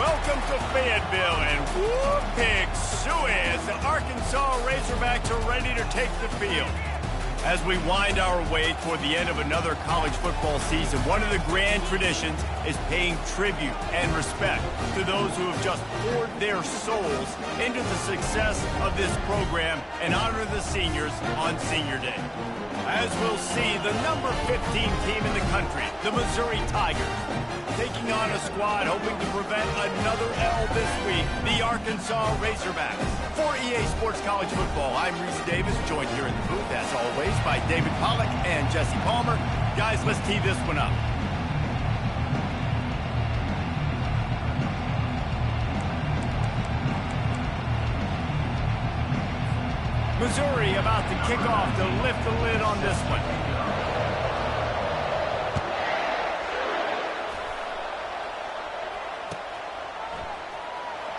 Welcome to Fayetteville, and whoop, pig suey as the Arkansas Razorbacks are ready to take the field. As we wind our way toward the end of another college football season, one of the grand traditions is paying tribute and respect to those who have just poured their souls into the success of this program and honor the seniors on Senior Day. As we'll see, the number 15 team in the country, the Missouri Tigers, taking on a squad hoping to prevent another L this week, the Arkansas Razorbacks. For EA Sports College Football, I'm Reese Davis, joined here in the booth, as always, by David Pollack and Jesse Palmer. Guys, let's tee this one up. Missouri about to kick off to lift the lid on this one.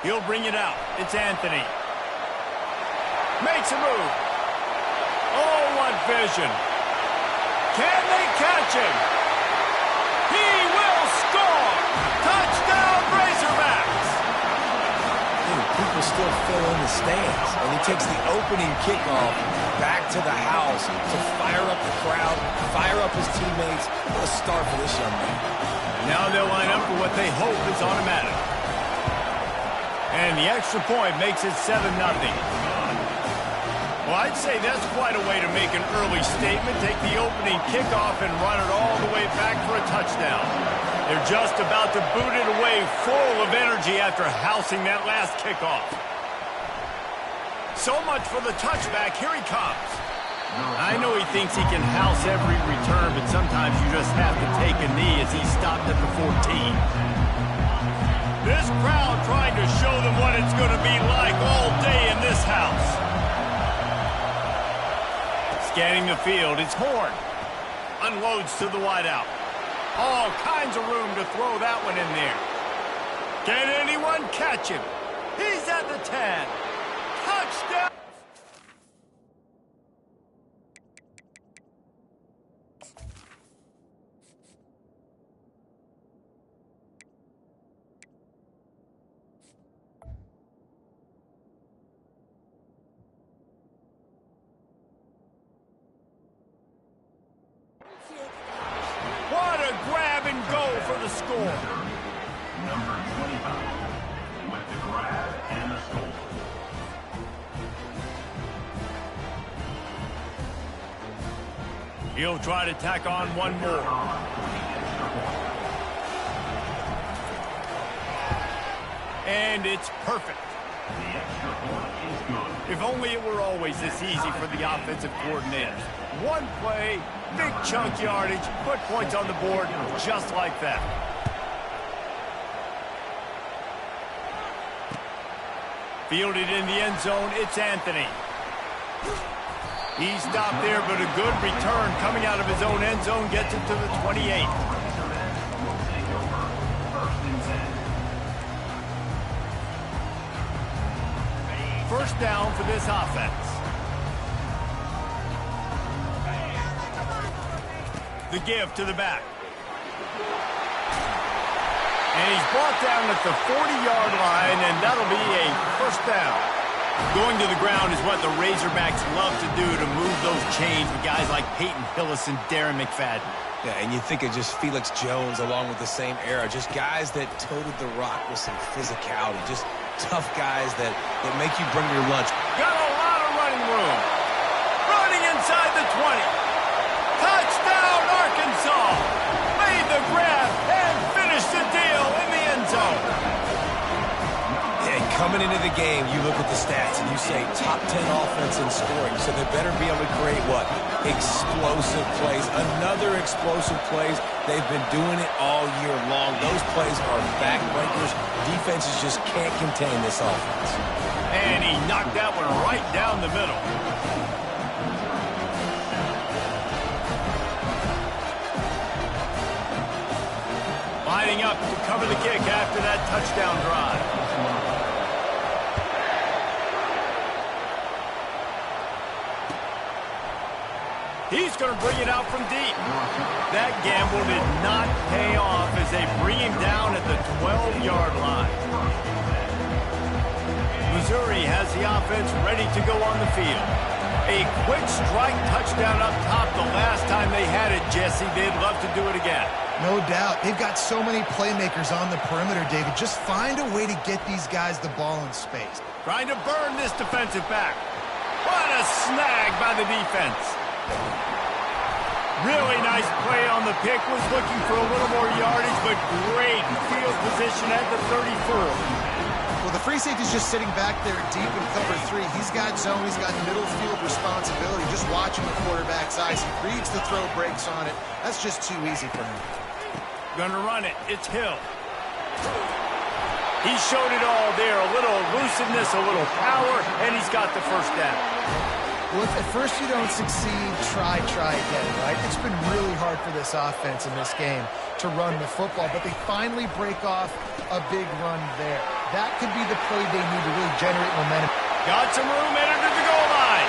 He'll bring it out. It's Anthony. Makes a move. Oh, what vision. Can they catch him? He will score! Touchdown, Razorbacks! People still fill in the stands, and he takes the opening kickoff back to the house to fire up the crowd, fire up his teammates. What a start for this young man. Now they'll line up for what they hope is automatic. And the extra point makes it 7-0. Well, I'd say that's quite a way to make an early statement. Take the opening kickoff and run it all the way back for a touchdown. They're just about to boot it away full of energy after housing that last kickoff. So much for the touchback. Here he comes. I know he thinks he can house every return, but sometimes you just have to take a knee as he stopped at the 14. This crowd trying to show them what it's going to be like all day in this house. Scanning the field, it's Horn. Unloads to the wideout. All kinds of room to throw that one in there. Can anyone catch him? He's at the 10. Touchdown! What a grab and go for the score. Number 25 with the grab and the score. He'll try to tack on one more. And it's perfect. The extra point is good. If only it were always this easy for the offensive coordinators. One play, big chunk yardage, put points on the board just like that. Fielded in the end zone, it's Anthony. He stopped there, but a good return coming out of his own end zone gets him to the 28. First down for this offense. The give to the back. And he's brought down at the 40-yard line, and that'll be a first down. Going to the ground is what the Razorbacks love to do to move those chains with guys like Peyton Hillis and Darren McFadden. Yeah, and you think of just Felix Jones along with the same era, just guys that toted the rock with some physicality, just tough guys that make you bring your lunch. Got a lot of running room. Running inside the 20. Touchdown, Arkansas! Made the grab and finished the deal in the end zone. And coming into the game, you look at the stats and you say top 10 offense in scoring, so they better be able to create what? Explosive plays. Another explosive plays. They've been doing it all year long. Those plays are backbreakers. Defenses just can't contain this offense. And he knocked that one right down the middle. Lining up to cover the kick after that touchdown drive. He's going to bring it out from deep. That gamble did not pay off as they bring him down at the 12-yard line. Missouri has the offense ready to go on the field. A quick strike touchdown up top the last time they had it, Jesse. They'd love to do it again. No doubt. They've got so many playmakers on the perimeter, David. Just find a way to get these guys the ball in space. Trying to burn this defensive back. What a snag by the defense. Really nice play on the pick. Was looking for a little more yardage, but great field position at the 34. Well, the free safety's just sitting back there deep in cover 3. He's got zone. He's got middle field responsibility. Just watching the quarterback's eyes. He reads the throw, breaks on it. That's just too easy for him. Gonna run it. It's Hill. He showed it all there. A little elusiveness, a little power, and he's got the first down. Well, if at first you don't succeed, try again, right? It's been really hard for this offense in this game to run the football, but they finally break off a big run there. That could be the play they need to really generate momentum. Got some room, entered to the goal line.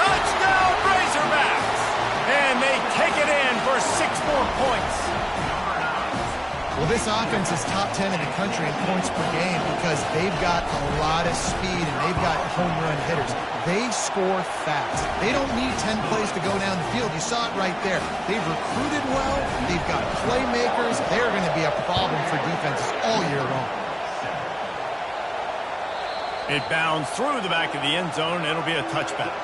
Touchdown, Razorbacks! And they take it in for 6 more points. Well, this offense is top 10 in the country in points per game because they've got a lot of speed and they've got home run hitters. They score fast. They don't need 10 plays to go down the field. You saw it right there. They've recruited well. They've got playmakers. They're going to be a problem for defenses all year long. It bounds through the back of the end zone. It'll be a touchback.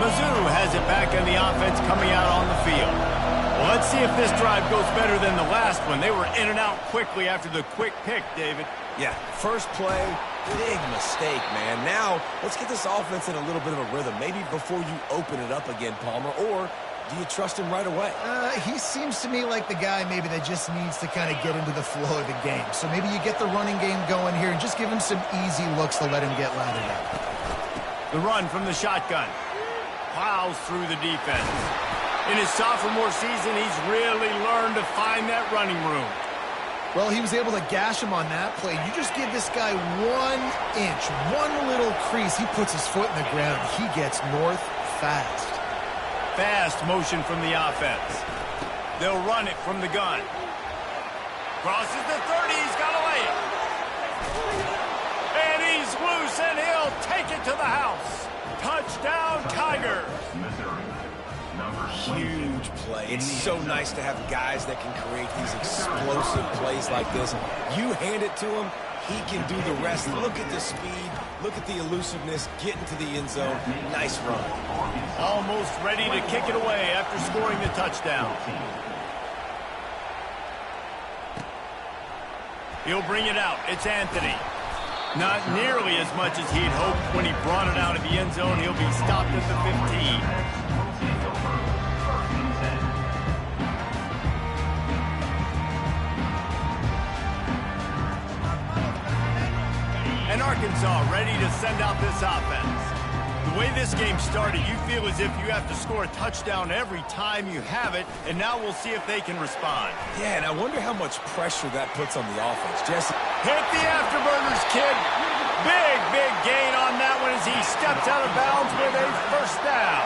Mizzou has it back in the offense coming out on the field. Well, let's see if this drive goes better than the last one. They were in and out quickly after the quick pick, David. Yeah, first play, big mistake, man. Now, let's get this offense in a little bit of a rhythm. Maybe before you open it up again, Palmer, or do you trust him right away? He seems to me like the guy maybe that just needs to kind of get into the flow of the game. So maybe you get the running game going here and just give him some easy looks to let him get lathered up. The run from the shotgun. Plows through the defense. In his sophomore season, he's really learned to find that running room. Well, he was able to gash him on that play. You just give this guy 1 inch, one little crease. He puts his foot in the ground. He gets north fast. Fast motion from the offense. They'll run it from the gun. Crosses the 30. He's got to lay it. And he's loose, and he'll take it to the house. Touchdown, Tigers. Huge play. It's so nice to have guys that can create these explosive plays like this. You hand it to him, he can do the rest. Look at the speed. Look at the elusiveness. Get into the end zone. Nice run. Almost ready to kick it away after scoring the touchdown. He'll bring it out. It's Anthony. Not nearly as much as he'd hoped when he brought it out of the end zone. He'll be stopped at the 15. And Arkansas ready to send out this offense. The way this game started, you feel as if you have to score a touchdown every time you have it, and now we'll see if they can respond. Yeah, and I wonder how much pressure that puts on the offense. Jesse. Hit the afterburners, kid. Big gain on that one as he steps out of bounds with a first down.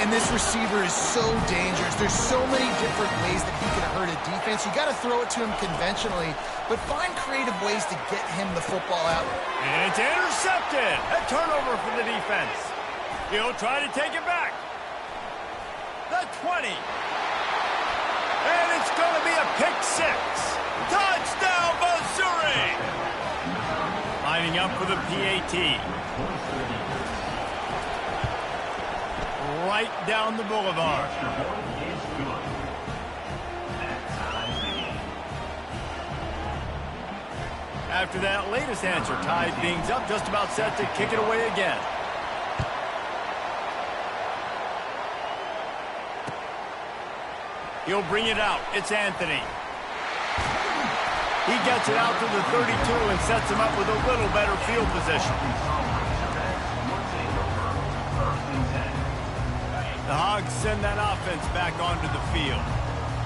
And this receiver is so dangerous. There's so many different ways that he can hurt a defense. You got to throw it to him conventionally, but find creative ways to get him the football out. And it's intercepted. A turnover for the defense. He'll try to take it back. The 20. And it's going to be a pick 6. Touchdown, Missouri! Lining up for the PAT. Right down the boulevard. After that latest answer, tied things up, just about set to kick it away again. He'll bring it out. It's Anthony. He gets it out to the 32 and sets him up with a little better field position. The Hogs send that offense back onto the field.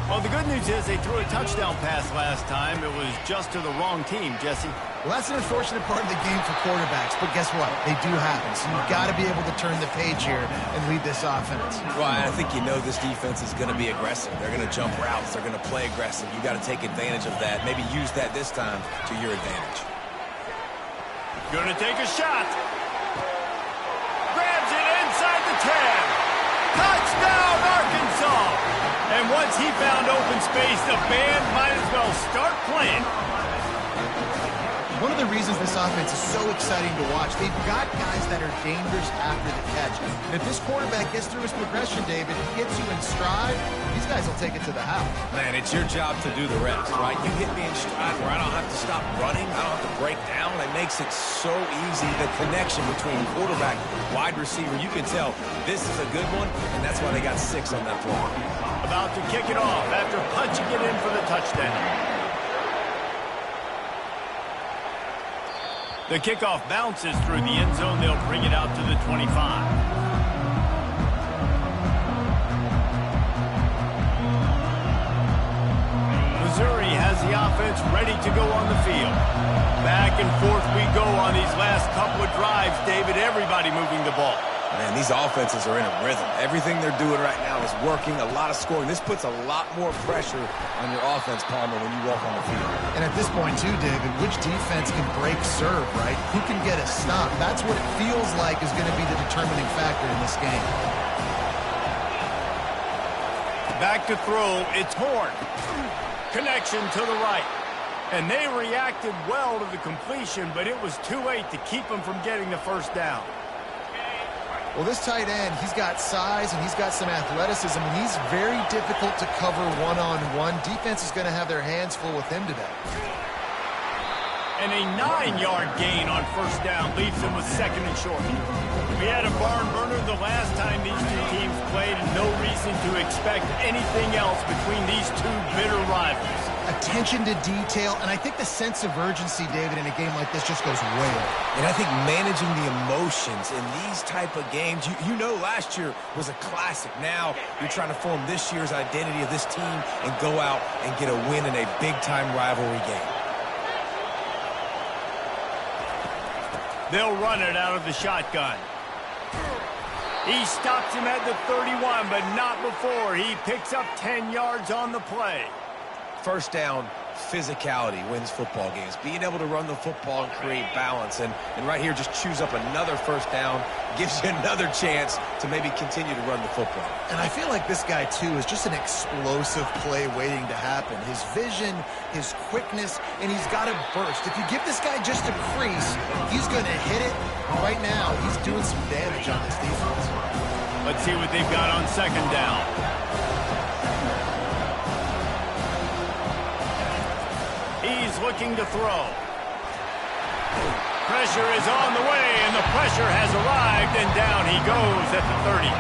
Well, the good news is they threw a touchdown pass last time. It was just to the wrong team, Jesse. Well, that's an unfortunate part of the game for quarterbacks, but guess what? They do happen, so you've got to be able to turn the page here and lead this offense. Well, I think you know this defense is going to be aggressive. They're going to jump routes. They're going to play aggressive. You got to take advantage of that. Maybe use that this time to your advantage. Going to take a shot. Grabs it inside the 10. Touchdown, Arkansas! And once he found open space, the band might as well start playing. One of the reasons this offense is so exciting to watch, they've got guys that are dangerous after the catch. And if this quarterback gets through his progression, David, gets you in stride, these guys will take it to the house. Man, it's your job to do the rest, right? You hit me in stride where I don't have to stop running. I don't have to break down. It makes it so easy. The connection between quarterback, wide receiver, you can tell this is a good one, and that's why they got 6 on that play. About to kick it off after punching it in for the touchdown. The kickoff bounces through the end zone. They'll bring it out to the 25. Missouri has the offense ready to go on the field. Back and forth we go on these last couple of drives, David. Everybody moving the ball. Man, these offenses are in a rhythm. Everything they're doing right now is working, a lot of scoring. This puts a lot more pressure on your offense, Palmer, when you walk on the field. And at this point, too, David, which defense can break serve, right? Who can get a stop? That's what it feels like is going to be the determining factor in this game. Back to throw, it's Horn. Connection to the right. And they reacted well to the completion, but it was too late to keep them from getting the first down. Well, this tight end, he's got size and he's got some athleticism, and he's very difficult to cover one-on-one. Defense is going to have their hands full with him today. And a 9-yard gain on first down leaves them with second and short. We had a barn burner the last time these two teams played, and no reason to expect anything else between these two bitter rivals. Attention to detail, and I think the sense of urgency, David, in a game like this just goes way up. And I think managing the emotions in these type of games, you know last year was a classic. Now you're trying to form this year's identity of this team and go out and get a win in a big-time rivalry game. They'll run it out of the shotgun. He stops him at the 31, but not before. He picks up 10 yards on the play. First down, physicality wins football games. Being able to run the football and create balance. And right here, just choose up another first down. Gives you another chance to maybe continue to run the football. And I feel like this guy, too, is just an explosive play waiting to happen. His vision, his quickness, and he's got a burst. If you give this guy just a crease, he's going to hit it. Right now, he's doing some damage on this defense. Let's see what they've got on second down. He's looking to throw. Pressure is on the way, and the pressure has arrived, and down he goes at the 30.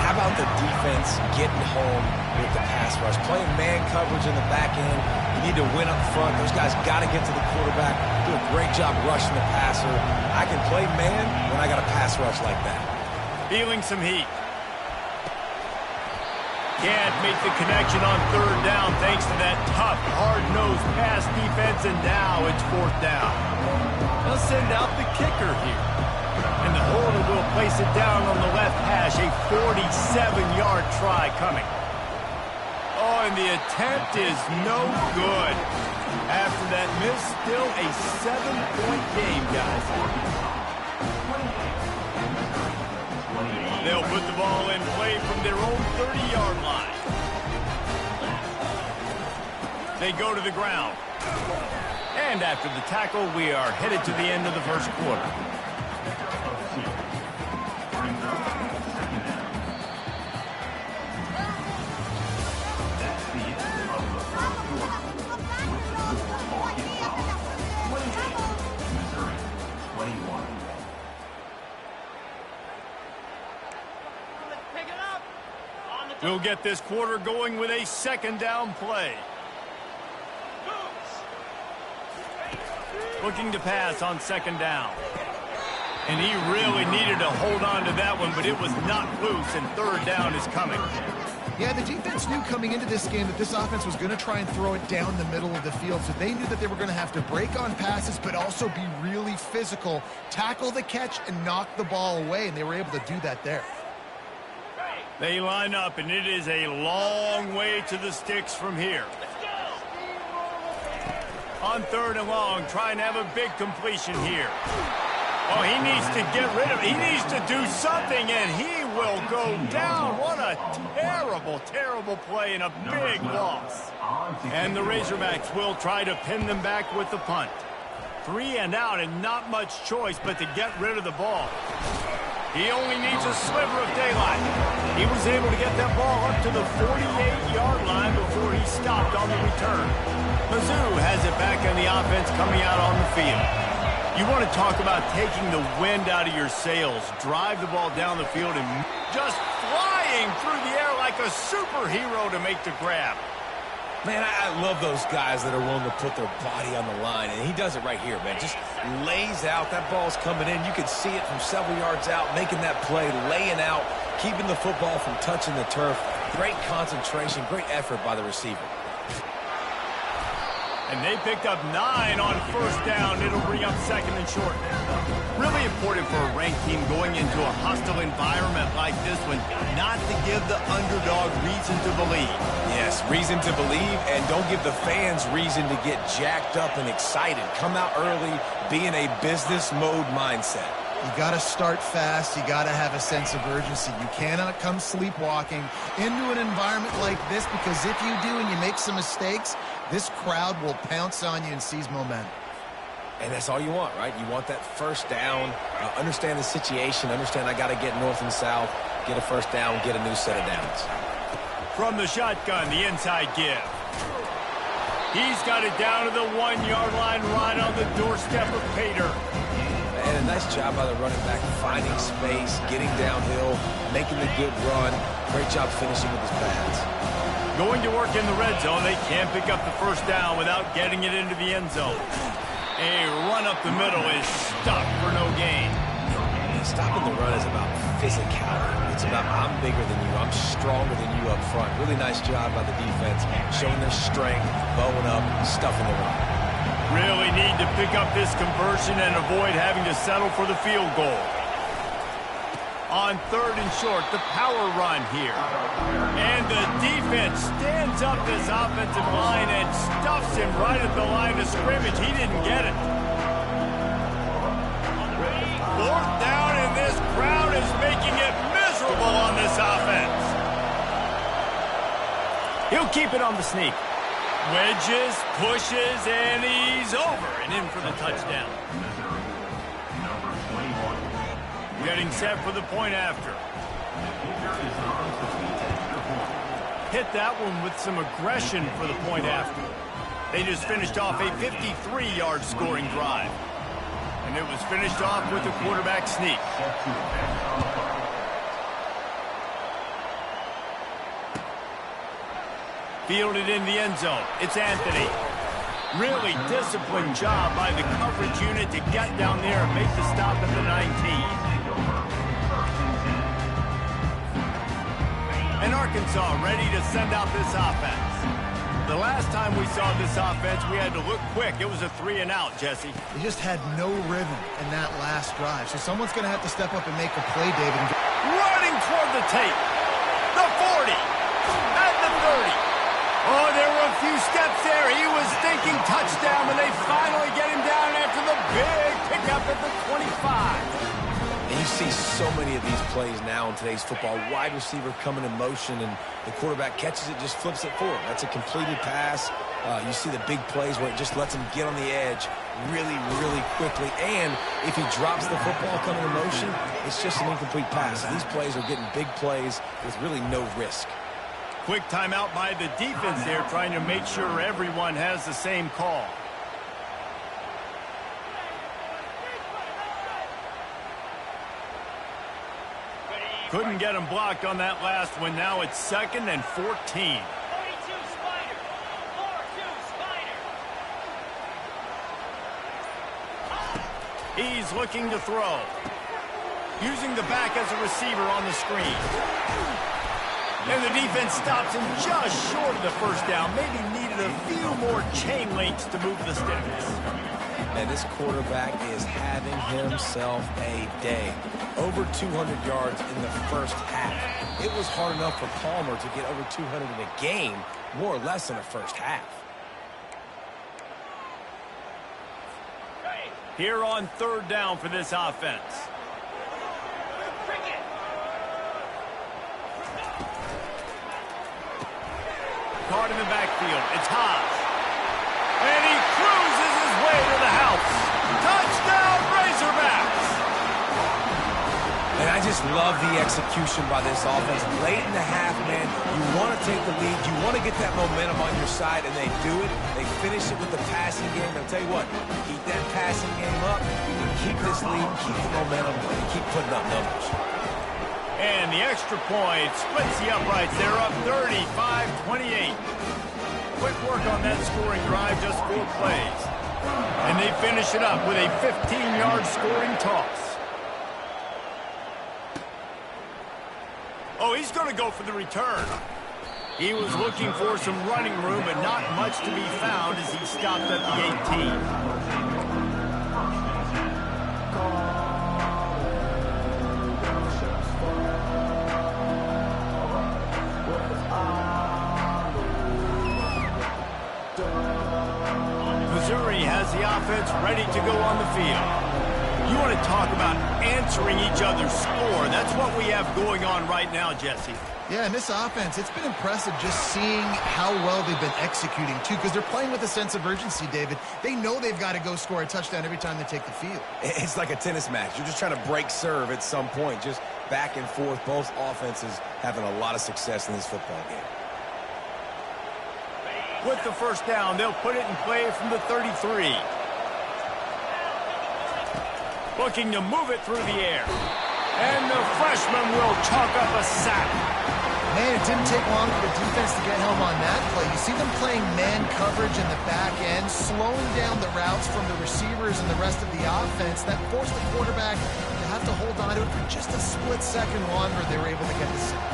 How about the defense getting home with the pass rush? Playing man coverage in the back end. You need to win up front. Those guys got to get to the quarterback. Do a great job rushing the passer. I can play man when I got a pass rush like that. Feeling some heat. Can't make the connection on third down thanks to that tough, hard-nosed pass defense, and now it's fourth down. They'll send out the kicker here. And the holder will place it down on the left hash, a 47-yard try coming. Oh, and the attempt is no good. After that miss, still a 7-point game, guys. They'll put the ball in play from their own 30-yard line. They go to the ground. And after the tackle, we are headed to the end of the first quarter. We'll get this quarter going with a second down play. Looking to pass on second down. And he really needed to hold on to that one, but it was not loose, and third down is coming. Yeah, the defense knew coming into this game that this offense was going to try and throw it down the middle of the field, so they knew that they were going to have to break on passes but also be really physical, tackle the catch, and knock the ball away, and they were able to do that there. They line up, and it is a long way to the sticks from here. On 3rd and long, trying to have a big completion here. Oh, he needs to get rid of it. He needs to do something, and he will go down. What a terrible, terrible play and a big loss. And the Razorbacks will try to pin them back with the punt. 3 and out, and not much choice but to get rid of the ball. He only needs a sliver of daylight. He was able to get that ball up to the 48-yard line before he stopped on the return. Mizzou has it back in the offense coming out on the field. You want to talk about taking the wind out of your sails. Drive the ball down the field and just flying through the air like a superhero to make the grab. Man, I love those guys that are willing to put their body on the line, and he does it right here, man. Just lays out. That ball's coming in. You can see it from several yards out, making that play, laying out, keeping the football from touching the turf. Great concentration, great effort by the receiver. And they picked up 9 on 1st down. It'll bring up 2nd and short. Really important for a ranked team going into a hostile environment like this one, not to give the underdog reason to believe. Yes, reason to believe, and don't give the fans reason to get jacked up and excited. Come out early, be in a business mode mindset. You got to start fast. You got to have a sense of urgency. You cannot come sleepwalking into an environment like this, because if you do and you make some mistakes, this crowd will pounce on you and seize momentum. And that's all you want, right? You want that 1st down, understand the situation, understand I got to get north and south, get a 1st down, get a new set of downs. From the shotgun, the inside give. He's got it down to the 1-yard line right on the doorstep of Pater. And a nice job by the running back, finding space, getting downhill, making the good run. Great job finishing with his pads. Going to work in the red zone, they can't pick up the 1st down without getting it into the end zone. A run up the middle is stuck for no gain. Stopping the run is about physicality. It's about I'm bigger than you, I'm stronger than you up front. Really nice job by the defense, showing their strength, bowing up, stuffing the run. Really need to pick up this conversion and avoid having to settle for the field goal. On 3rd and short, the power run here. And the defense stands up this offensive line and stuffs him right at the line of scrimmage. He didn't get it. 4th down, and this crowd is making it miserable on this offense. He'll keep it on the sneak. Wedges, pushes, and he's over and in for the touchdown. Getting set for the point after. Hit that one with some aggression for the point after. They just finished off a 53-yard scoring drive. And it was finished off with a quarterback sneak. Fielded in the end zone. It's Anthony. Really disciplined job by the coverage unit to get down there and make the stop at the 19. And Arkansas ready to send out this offense. The last time we saw this offense, we had to look quick. It was a 3 and out, Jesse. They just had no rhythm in that last drive. So someone's going to have to step up and make a play, David. Running toward the tape. The 40. At the 30. Oh, there were a few steps there. He was thinking touchdown, but they finally get him down after the big pickup at the 25. And you see so many of these plays now in today's football. Wide receiver coming in motion, and the quarterback catches it, just flips it forward. That's a completed pass. You see the big plays where it just lets him get on the edge really, really quickly. And if he drops the football coming in motion, it's just an incomplete pass. These plays are getting big plays with really no risk. Quick timeout by the defense there, trying to make sure everyone has the same call. Couldn't get him blocked on that last one. Now it's 2nd and 14. He's looking to throw. Using the back as a receiver on the screen. And the defense stops him just short of the first down. Maybe needed a few more chain links to move the sticks. And this quarterback is having himself a day. Over 200 yards in the first half. It was hard enough for Palmer to get over 200 in a game, more or less in the first half. Here on third down for this offense. Caught in the backfield. It's Haas. And he cruises his way to the house. Touchdown, Razorbacks! And I just love the execution by this offense. Late in the half, man, you want to take the lead. You want to get that momentum on your side, and they do it. They finish it with the passing game. I'll tell you what, keep that passing game up. You can keep this lead, keep the momentum, and keep putting up numbers. And the extra point splits the uprights. They're up 35-28. Quick work on that scoring drive, just 4 plays. And they finish it up with a 15-yard scoring toss. Oh, he's going to go for the return. He was looking for some running room, but not much to be found as he stopped at the 18. Missouri has the offense ready to go on the field. You want to talk about answering each other's score. That's what we have going on right now, Jesse. Yeah, and this offense, it's been impressive just seeing how well they've been executing, too, because they're playing with a sense of urgency, David. They know they've got to go score a touchdown every time they take the field. It's like a tennis match. You're just trying to break serve at some point, just back and forth. Both offenses having a lot of success in this football game. With the first down, they'll put it in play from the 33. Looking to move it through the air. And the freshman will chalk up a sack. Man, it didn't take long for the defense to get home on that play. You see them playing man coverage in the back end, slowing down the routes from the receivers and the rest of the offense. That forced the quarterback to have to hold on to it for just a split second longer. They were able to get the sack.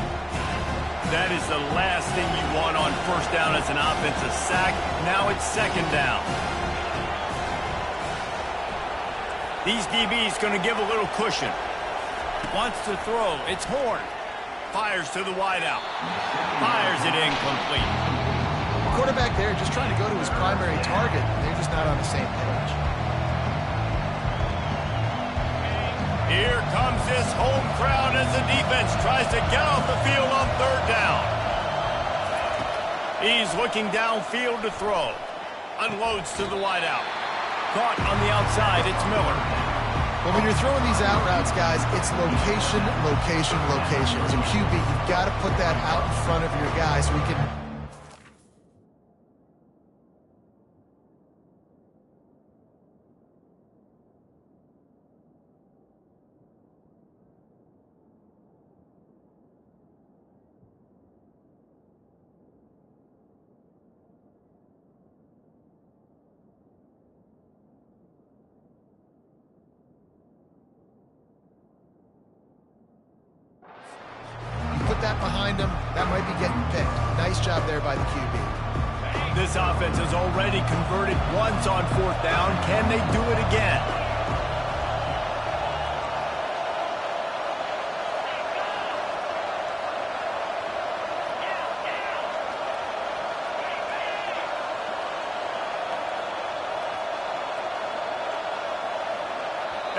That is the last thing you want on first down as an offensive sack. Now it's second down. These DBs going to give a little cushion. Wants to throw. It's Horn. Fires to the wideout. Fires it incomplete. The quarterback there just trying to go to his primary target. They're just not on the same page. Here comes this home crowd as the defense tries to get off the field on third down. He's looking downfield to throw. Unloads to the wideout. Caught on the outside, it's Miller. Well, when you're throwing these out routes, guys, it's location, location, location. As a QB, you've got to put that out in front of your guy so we can... that behind him, that might be getting picked. Nice job there by the QB. This offense has already converted once on fourth down. Can they do it again?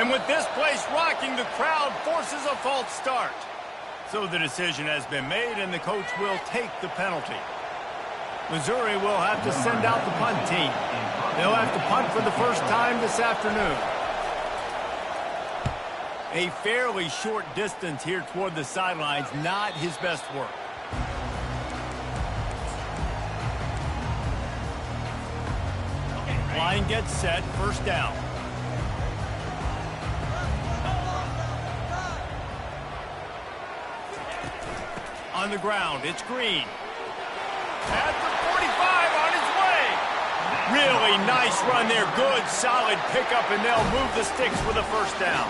And with this place rocking, the crowd forces a false start. So the decision has been made, and the coach will take the penalty. Missouri will have to send out the punt team. They'll have to punt for the first time this afternoon. A fairly short distance here toward the sidelines, not his best work. Line gets set, first down. On the ground, it's Green. At the 45, on his way. Really nice run there. Good, solid pickup, and they'll move the sticks with a first down.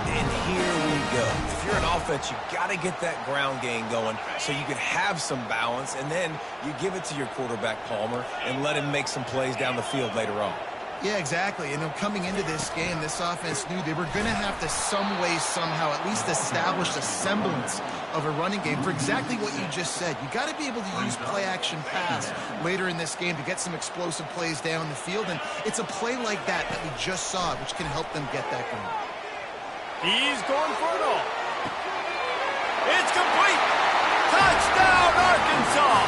And here we go. If you're you're an offense, you got to get that ground game going so you can have some balance, and then you give it to your quarterback, Palmer, and let him make some plays down the field later on. Yeah, exactly. And coming into this game, this offense knew they were going to have to some way, somehow, at least establish a semblance of a running game for exactly what you just said. You got to be able to use play-action pass later in this game to get some explosive plays down the field. And it's a play like that we just saw, which can help them get that going. He's going for it all. It's complete. Touchdown, Arkansas.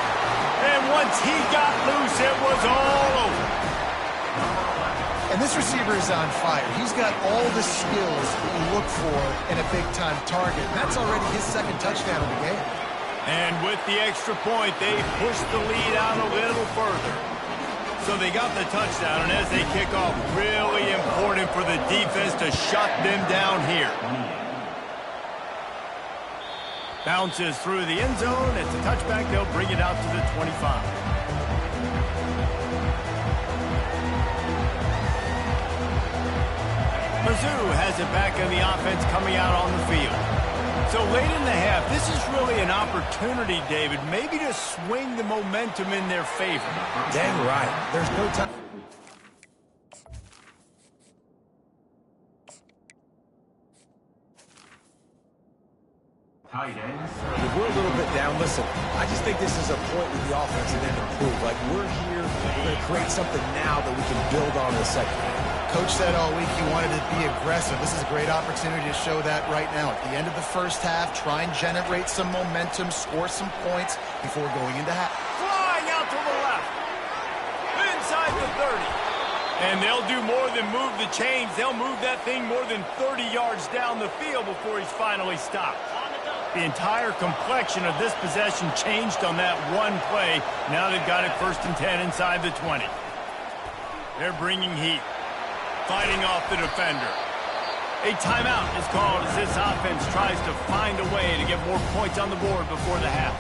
And once he got loose, it was all over. And this receiver is on fire. He's got all the skills you look for in a big-time target. And that's already his second touchdown of the game. And with the extra point, they pushed the lead out a little further. So they got the touchdown, and as they kick off, really important for the defense to shut them down here. Bounces through the end zone. It's a touchback. They'll bring it out to the 25. Mizzou has it back in the offense coming out on the field. So late in the half, this is really an opportunity, David, maybe to swing the momentum in their favor. Dang right. There's no time. Tight ends. If we're a little bit down, listen, I just think this is a point with the offense and then improve. Like, we're here, we're going to create something now that we can build on in the second half. Coach said all week he wanted to be aggressive. This is a great opportunity to show that right now. At the end of the first half, try and generate some momentum, score some points before going into half. Flying out to the left. Inside the 30. And they'll do more than move the chains. They'll move that thing more than 30 yards down the field before he's finally stopped. The entire complexion of this possession changed on that one play. Now they've got it 1st and 10 inside the 20. They're bringing heat. Fighting off the defender. A timeout is called as this offense tries to find a way to get more points on the board before the half.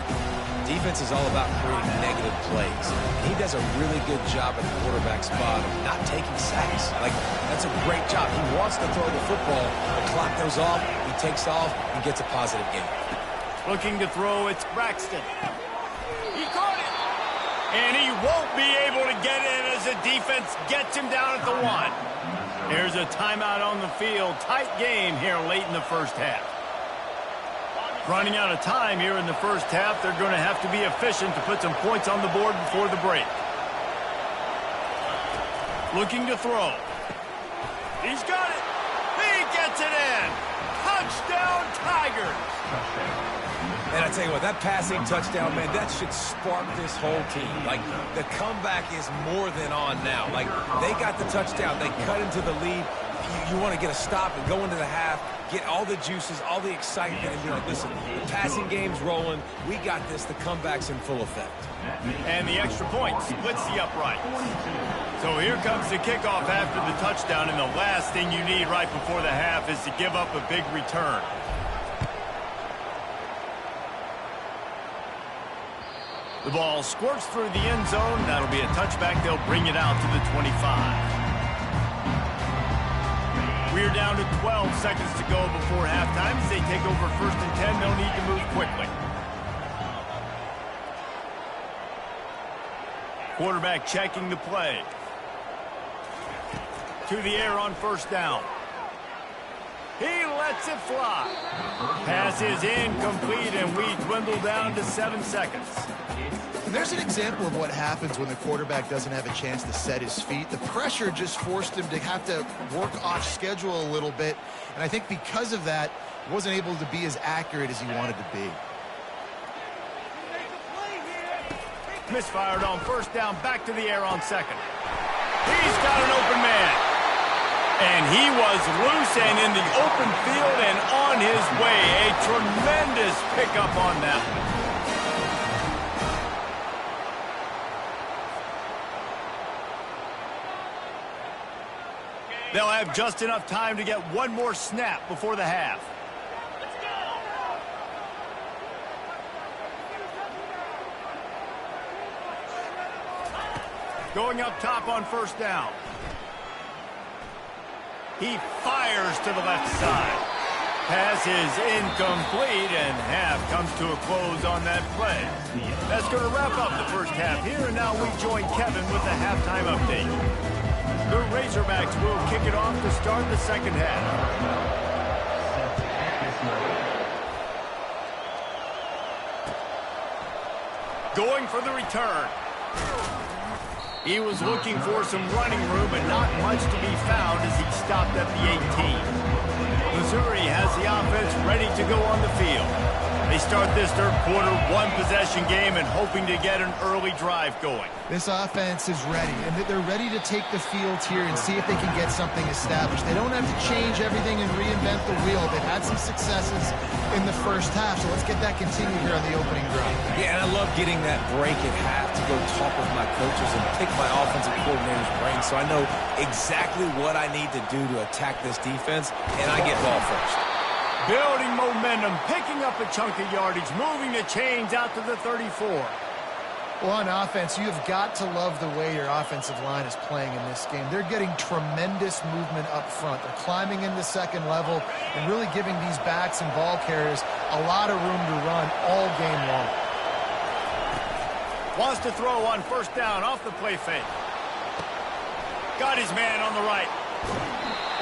Defense is all about creating negative plays. And he does a really good job at the quarterback spot of not taking sacks. Like, that's a great job. He wants to throw the football. The clock goes off, he takes off, and gets a positive gain. Looking to throw, it's Braxton. He caught it. And he won't be able to get in as the defense gets him down at the 1. There's a timeout on the field. Tight game here late in the first half. Running out of time here in the first half. They're going to have to be efficient to put some points on the board before the break. Looking to throw. He's got it. He gets it in. Touchdown, Tigers. And I tell you what, that passing touchdown, man, that should spark this whole team. Like, the comeback is more than on now. Like, they got the touchdown. They cut into the lead. You want to get a stop and go into the half, get all the juices, all the excitement, and be like, listen, the passing game's rolling. We got this. The comeback's in full effect. And the extra point splits the upright. So here comes the kickoff after the touchdown, and the last thing you need right before the half is to give up a big return. The ball squirts through the end zone. That'll be a touchback. They'll bring it out to the 25. We're down to 12 seconds to go before halftime. As they take over 1st and 10, they'll need to move quickly. Quarterback checking the play. To the air on 1st down. He lets it fly. Pass is incomplete, and we dwindle down to 7 seconds. And there's an example of what happens when the quarterback doesn't have a chance to set his feet. The pressure just forced him to have to work off schedule a little bit. And I think because of that, he wasn't able to be as accurate as he wanted to be. Misfired on 1st down, back to the air on 2nd. He's got an open man. And he was loose and in the open field and on his way. A tremendous pickup on that one. They'll have just enough time to get one more snap before the half. Going up top on 1st down. He fires to the left side. Pass is incomplete, and half comes to a close on that play. That's going to wrap up the first half here, and now we join Kevin with the halftime update. The Razorbacks will kick it off to start the second half. Going for the return. He was looking for some running room, but not much to be found as he stopped at the 18. Missouri has the offense ready to go on the field. They start this third quarter one-possession game and hoping to get an early drive going. This offense is ready, and they're ready to take the field here and see if they can get something established. They don't have to change everything and reinvent the wheel. They've had some successes in the first half, so let's get that continued here on the opening drive. Yeah, and I love getting that break at half to go talk with my coaches and pick my offensive coordinator's brain so I know exactly what I need to do to attack this defense, and I get ball first. Building momentum, picking up a chunk of yardage, moving the chains out to the 34. Well, on offense, you have got to love the way your offensive line is playing in this game. They're getting tremendous movement up front. They're climbing in the second level and really giving these backs and ball carriers a lot of room to run all game long. Wants to throw on first down off the play fake. Got his man on the right.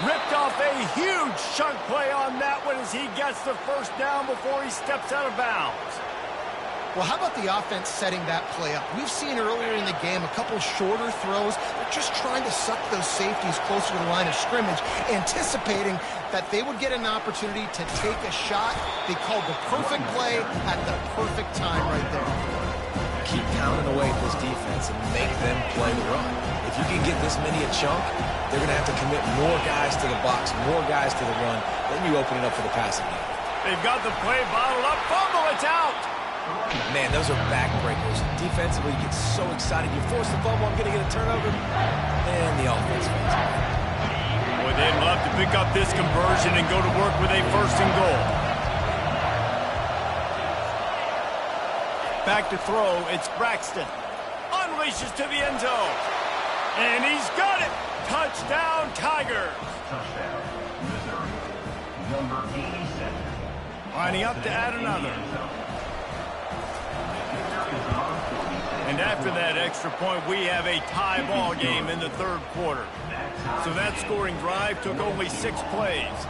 Ripped off a huge chunk play on that one as he gets the first down before he steps out of bounds. Well, how about the offense setting that play up? We've seen earlier in the game a couple shorter throws. They're just trying to suck those safeties closer to the line of scrimmage, anticipating that they would get an opportunity to take a shot. They called the perfect play at the perfect time right there. Keep pounding away at this defense and make them play the run. If you can get this many a chunk, they're going to have to commit more guys to the box, more guys to the run. Then you open it up for the passing game. They've got the play bottled up. Fumble, it's out. Man, those are backbreakers. Defensively, you get so excited. You force the fumble, I'm going to get a turnover. And the offense wins. Boy, they'd love to pick up this conversion and go to work with a first and goal. Back to throw, it's Braxton. Unleashes to the end zone. And he's got it. Touchdown, Tigers. Touchdown, Missouri. Number 87. Lining up to add another. And after that extra point, we have a tie ball game in the third quarter. So that scoring drive took only 6 plays.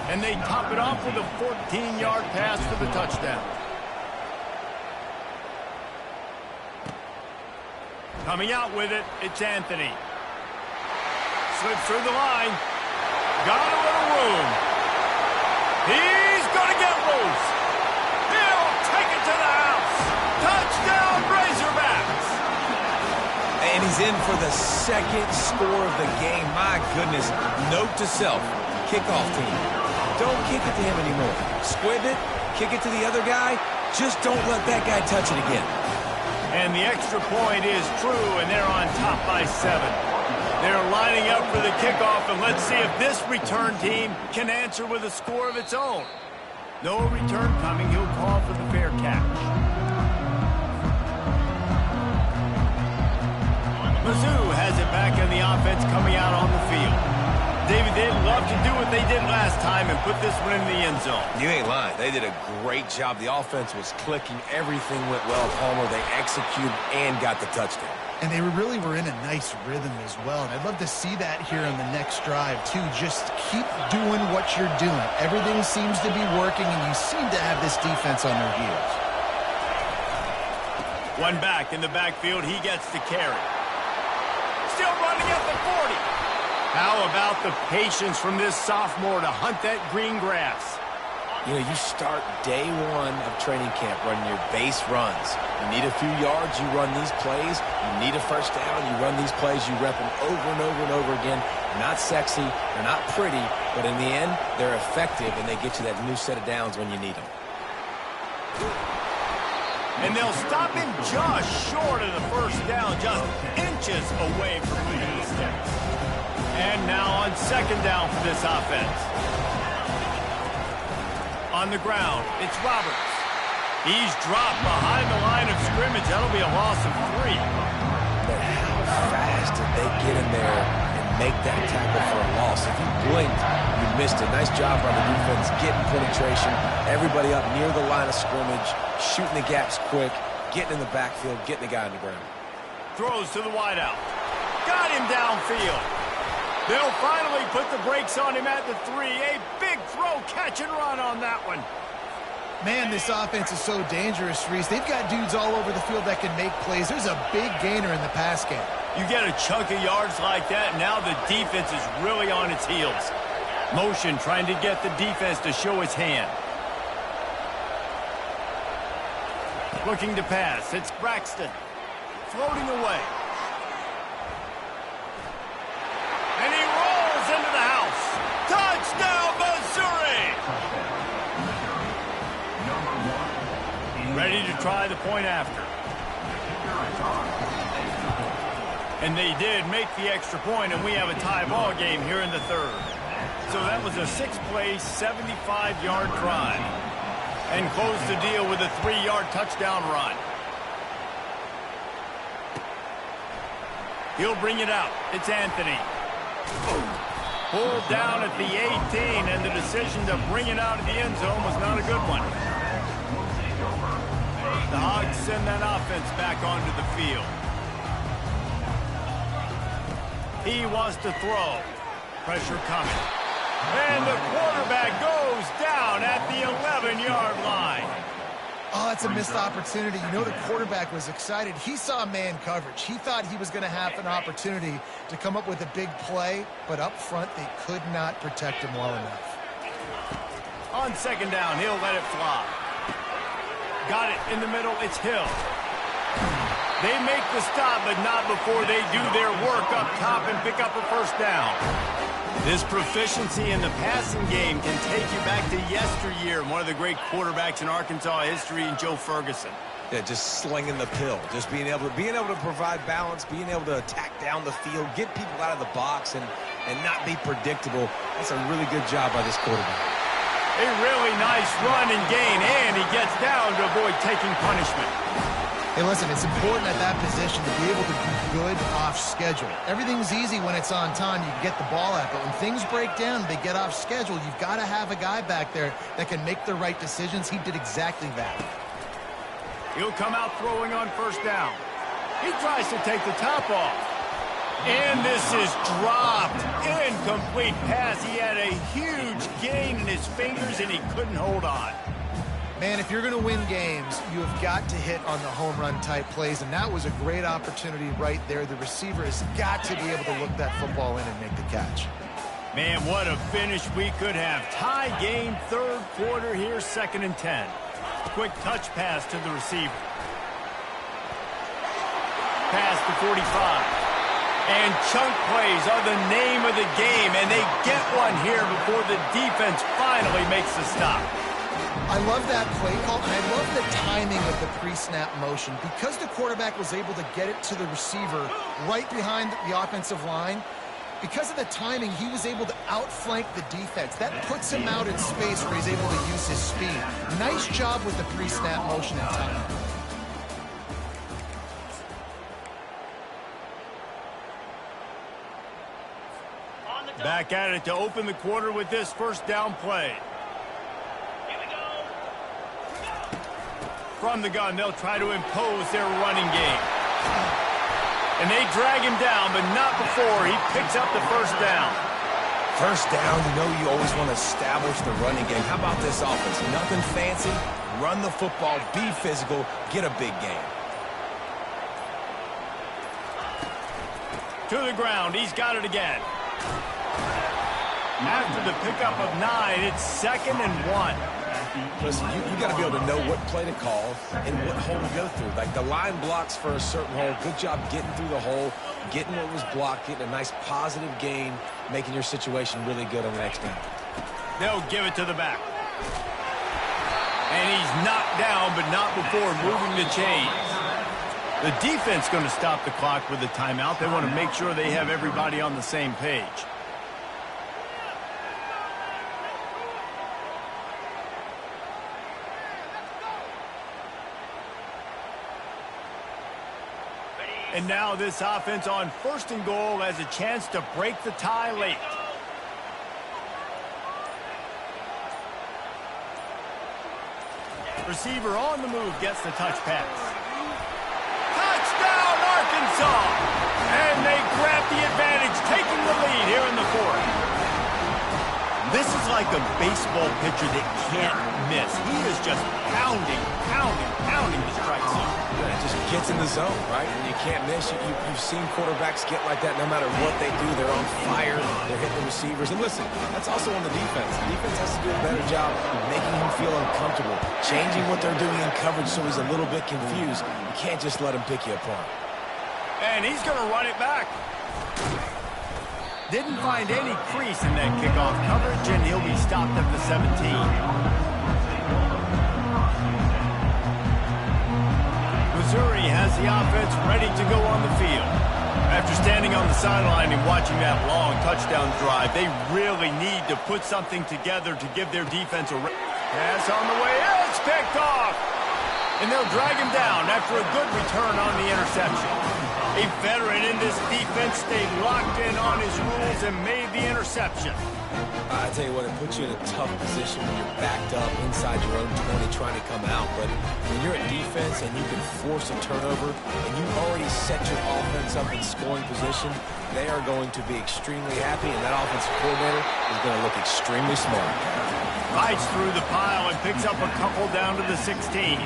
And they top it off with a 14-yard pass for the touchdown. Coming out with it, it's Anthony. Slips through the line. Got a little room. He's going to get loose. He'll take it to the house. Touchdown, Razorbacks. And he's in for the second score of the game. My goodness. Note to self, kickoff team. Don't kick it to him anymore. Squib it, kick it to the other guy. Just don't let that guy touch it again. And the extra point is true, and they're on top by 7. They're lining up for the kickoff, and let's see if this return team can answer with a score of its own. No return coming. He'll call for the fair catch. Mizzou has it back in the offense coming out on the field. David, they'd love to do what they did last time and put this one in the end zone. You ain't lying. They did a great job. The offense was clicking. Everything went well. Palmer, they executed and got the touchdown. And they really were in a nice rhythm as well. And I'd love to see that here on the next drive, too. Just keep doing what you're doing. Everything seems to be working, and you seem to have this defense on their heels. One back in the backfield. He gets the carry. Still running at the 40. How about the patience from this sophomore to hunt that green grass? You know, you start day one of training camp running your base runs. You need a few yards, you run these plays. You need a first down, you run these plays. You rep them over and over and over again. They're not sexy, they're not pretty, but in the end, they're effective, and they get you that new set of downs when you need them. And they'll stop him just short of the first down, just inches away from leading the steps. And now on second down for this offense. On the ground, it's Roberts. He's dropped behind the line of scrimmage. That'll be a loss of 3. But how fast did they get in there and make that tackle for a loss. If you blinked, you missed it. Nice job by the defense getting penetration. Everybody up near the line of scrimmage, shooting the gaps quick, getting in the backfield, getting the guy on the ground. Throws to the wideout. Got him downfield. They'll finally put the brakes on him at the 3. A big throw, catch and run on that one. Man, this offense is so dangerous, Reese. They've got dudes all over the field that can make plays. There's a big gainer in the pass game. You get a chunk of yards like that, now the defense is really on its heels. Motion trying to get the defense to show its hand. Looking to pass. It's Braxton. Floating away. And he rolls into the house. Touchdown, Missouri! Ready to try the point after. And they did make the extra point, and we have a tie ball game here in the third. So that was a 6-play, 75-yard drive. And close the deal with a 3-yard touchdown run. He'll bring it out. It's Anthony. Pulled down at the 18, and the decision to bring it out of the end zone was not a good one. The Hogs send that offense back onto the field. He wants to throw. Pressure coming. And the quarterback goes down at the 11-yard line. Oh, that's a missed opportunity. You know the quarterback was excited. He saw man coverage. He thought he was going to have an opportunity to come up with a big play, but up front they could not protect him well enough. On second down, he'll let it fly. Got it in the middle. It's Hill. They make the stop, but not before they do their work up top and pick up a first down. This proficiency in the passing game can take you back to yesteryear. One of the great quarterbacks in Arkansas history, in Joe Ferguson. Yeah, just slinging the pill, just being able to provide balance, being able to attack down the field, get people out of the box, and not be predictable. That's a really good job by this quarterback. A really nice run and gain, and he gets down to avoid taking punishment. Hey, listen, it's important at that position to be able to be good off schedule. Everything's easy when it's on time. You can get the ball out, but when things break down, they get off schedule. You've got to have a guy back there that can make the right decisions. He did exactly that. He'll come out throwing on first down. He tries to take the top off. And this is dropped. Incomplete pass. He had a huge gain in his fingers, and he couldn't hold on. Man, if you're going to win games, you have got to hit on the home run type plays, and that was a great opportunity right there. The receiver has got to be able to look that football in and make the catch. Man, what a finish we could have. Tie game, third quarter here, 2nd and 10. Quick touch pass to the receiver. Pass to 45. And chunk plays are the name of the game, and they get one here before the defense finally makes the stop. I love that play call, and I love the timing of the pre-snap motion. Because the quarterback was able to get it to the receiver right behind the offensive line, because of the timing, he was able to outflank the defense. That puts him out in space where he's able to use his speed. Nice job with the pre-snap motion and timing. Back at it to open the quarter with this first down play. From the gun, they'll try to impose their running game. And they drag him down, but not before he picks up the first down. First down, you know you always want to establish the running game. How about this offense? Nothing fancy. Run the football, be physical, get a big gain. To the ground, he's got it again. After the pickup of 9, it's 2nd and 1. Listen, you got to be able to know what play to call and what hole to go through. Like the line blocks for a certain hole. Good job getting through the hole, getting what was blocked, getting a nice positive gain, making your situation really good on the next down. They'll give it to the back. And he's knocked down, but not before moving the chains. The defense going to stop the clock with a timeout. They want to make sure they have everybody on the same page. And now this offense on 1st and goal has a chance to break the tie late. Receiver on the move gets the touch pass. Touchdown, Arkansas! And they grab the advantage, taking the lead here in the 4th. This is like a baseball pitcher that can't miss. He is just pounding the strike zone. Yeah, it just gets in the zone, right? And you can't miss. You've seen quarterbacks get like that no matter what they do. They're on fire. They're hitting the receivers. And listen, that's also on the defense. The defense has to do a better job of making him feel uncomfortable, changing what they're doing in coverage so he's a little bit confused. You can't just let him pick you apart. And he's going to run it back. Didn't find any crease in that kickoff coverage, and he'll be stopped at the 17. Missouri has the offense ready to go on the field. After standing on the sideline and watching that long touchdown drive, they really need to put something together to give their defense a pass on the way. It's picked off! And they'll drag him down after a good return on the interception. A veteran in this defense stayed locked in on his rules and made the interception. I tell you what, it puts you in a tough position when you're backed up inside your own 20 trying to come out. But when you're at defense and you can force a turnover and you already set your offense up in scoring position, they are going to be extremely happy, and that offensive coordinator is going to look extremely smart. Fights through the pile and picks up a couple down to the 16.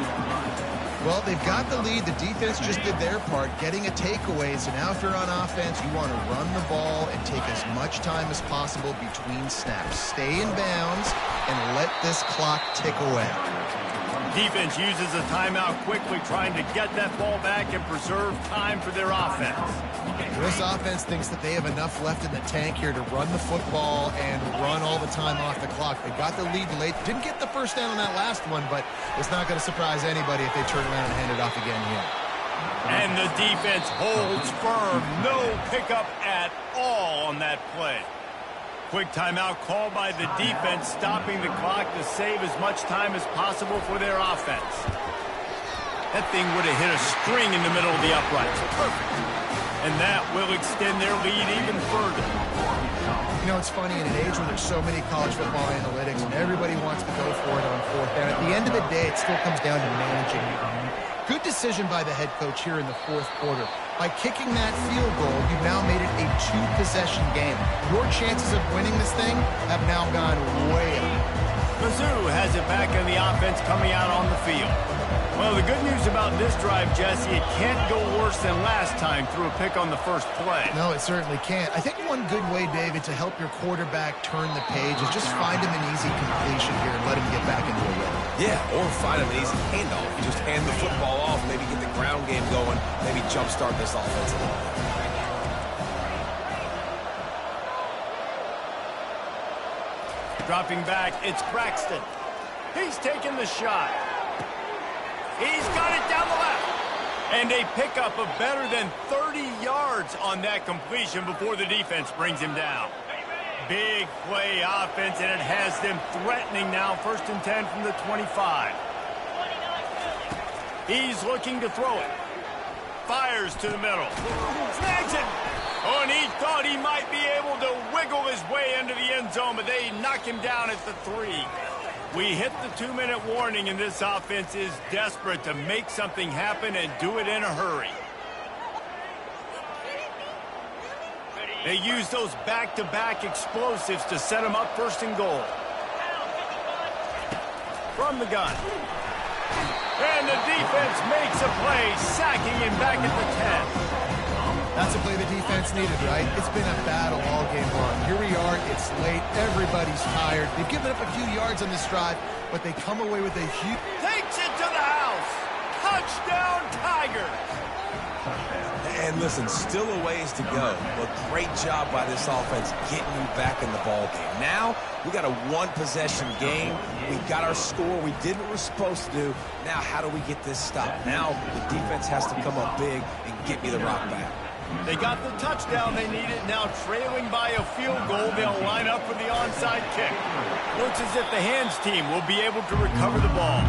Well, they've got the lead. The defense just did their part, getting a takeaway. So now if you're on offense, you want to run the ball and take as much time as possible between snaps. Stay in bounds and let this clock tick away. Defense uses a timeout quickly, trying to get that ball back and preserve time for their offense. This offense thinks that they have enough left in the tank here to run the football and run all the time off the clock. They got the lead late. Didn't get the first down on that last one, but it's not going to surprise anybody if they turn around and hand it off again here. And the defense holds firm. No pickup at all on that play. Quick timeout called by the defense, stopping the clock to save as much time as possible for their offense. That thing would have hit a string in the middle of the uprights. Perfect. And that will extend their lead even further. You know, it's funny, in an age where there's so many college football analytics and everybody wants to go for it on 4th down, at the end of the day, it still comes down to managing the game. Good decision by the head coach here in the 4th quarter. By kicking that field goal, you've now made it a 2-possession game. Your chances of winning this thing have now gone way up. Mizzou has it back in the offense coming out on the field. Well, the good news about this drive, Jesse, it can't go worse than last time through a pick on the first play. No, it certainly can't. I think one good way, David, to help your quarterback turn the page is just find him an easy completion here and let him get back into a rhythm. Yeah, or find him an easy handoff. You just hand the football off, maybe get the ground game going, maybe jumpstart this offense a little bit. Dropping back, it's Braxton. He's taking the shot. He's got it down the left. And a pickup of better than 30 yards on that completion before the defense brings him down. Big play offense, and it has them threatening now. 1st and 10 from the 25. He's looking to throw it. Fires to the middle. Snags it. Oh, and he thought he might be able to wiggle his way into the end zone, but they knock him down at the 3. We hit the 2-minute warning, and this offense is desperate to make something happen and do it in a hurry. They use those back-to-back explosives to set them up 1st and goal. From the gun. And the defense makes a play, sacking him back at the 10. That's a play the defense needed, right? It's been a battle all game long. Here we are, it's late, everybody's tired. They've given up a few yards on this drive, but they come away with a huge... Takes it to the house! Touchdown, Tigers! And listen, still a ways to go, but great job by this offense getting you back in the ball game. Now, we got a 1-possession game. We got our score we did what we're supposed to do. Now, how do we get this stopped? Now, the defense has to come up big and get me the rock back. They got the touchdown they needed. Now trailing by a field goal, they'll line up for the onside kick. Looks as if the hands team will be able to recover the ball.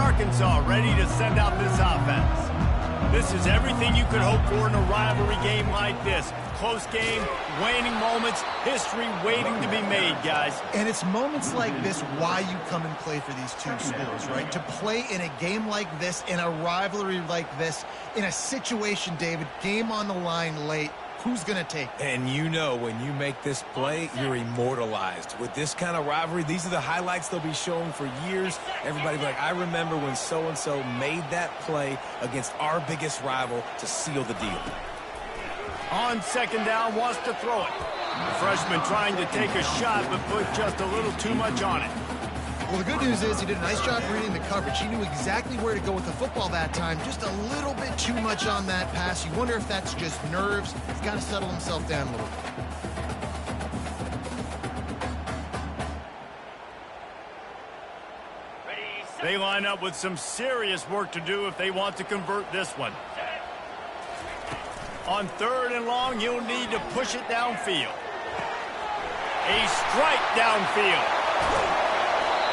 Arkansas ready to send out this offense. This is everything you could hope for in a rivalry game like this. Close game, waning moments, history waiting to be made, guys. And it's moments like this why you come and play for these two schools, right? To play in a game like this, in a rivalry like this, in a situation, David, game on the line late, who's going to take it? And you know when you make this play, you're immortalized. With this kind of rivalry, these are the highlights they'll be showing for years. Everybody will be like, I remember when so-and-so made that play against our biggest rival to seal the deal. On second down, wants to throw it. The freshman trying to take a shot, but put just a little too much on it. Well, the good news is he did a nice job reading the coverage. He knew exactly where to go with the football that time. Just a little bit too much on that pass. You wonder if that's just nerves. He's got to settle himself down a little bit. They line up with some serious work to do if they want to convert this one. On third and long, you'll need to push it downfield. A strike downfield.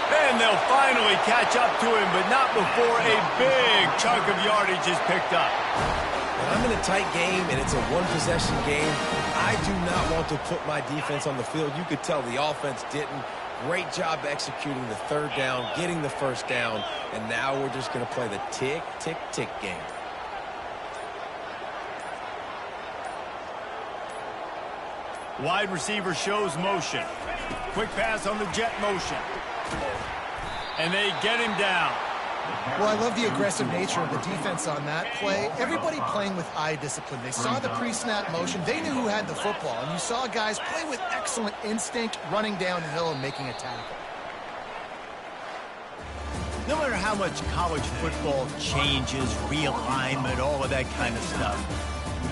And they'll finally catch up to him, but not before a big chunk of yardage is picked up. When I'm in a tight game and it's a one-possession game, I do not want to put my defense on the field. You could tell the offense didn't. Great job executing the third down, getting the first down, and now we're just going to play the tick, tick, tick game. Wide receiver shows motion. Quick pass on the jet motion. And they get him down. Well, I love the aggressive nature of the defense on that play. Everybody playing with eye discipline. They saw the pre-snap motion. They knew who had the football. And you saw guys play with excellent instinct, running downhill and making a tackle. No matter how much college football changes, realignment, all of that kind of stuff,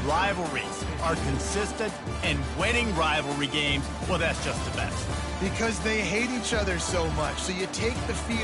rivalries are consistent, and winning rivalry games, well, that's just the best. Because they hate each other so much. So you take the field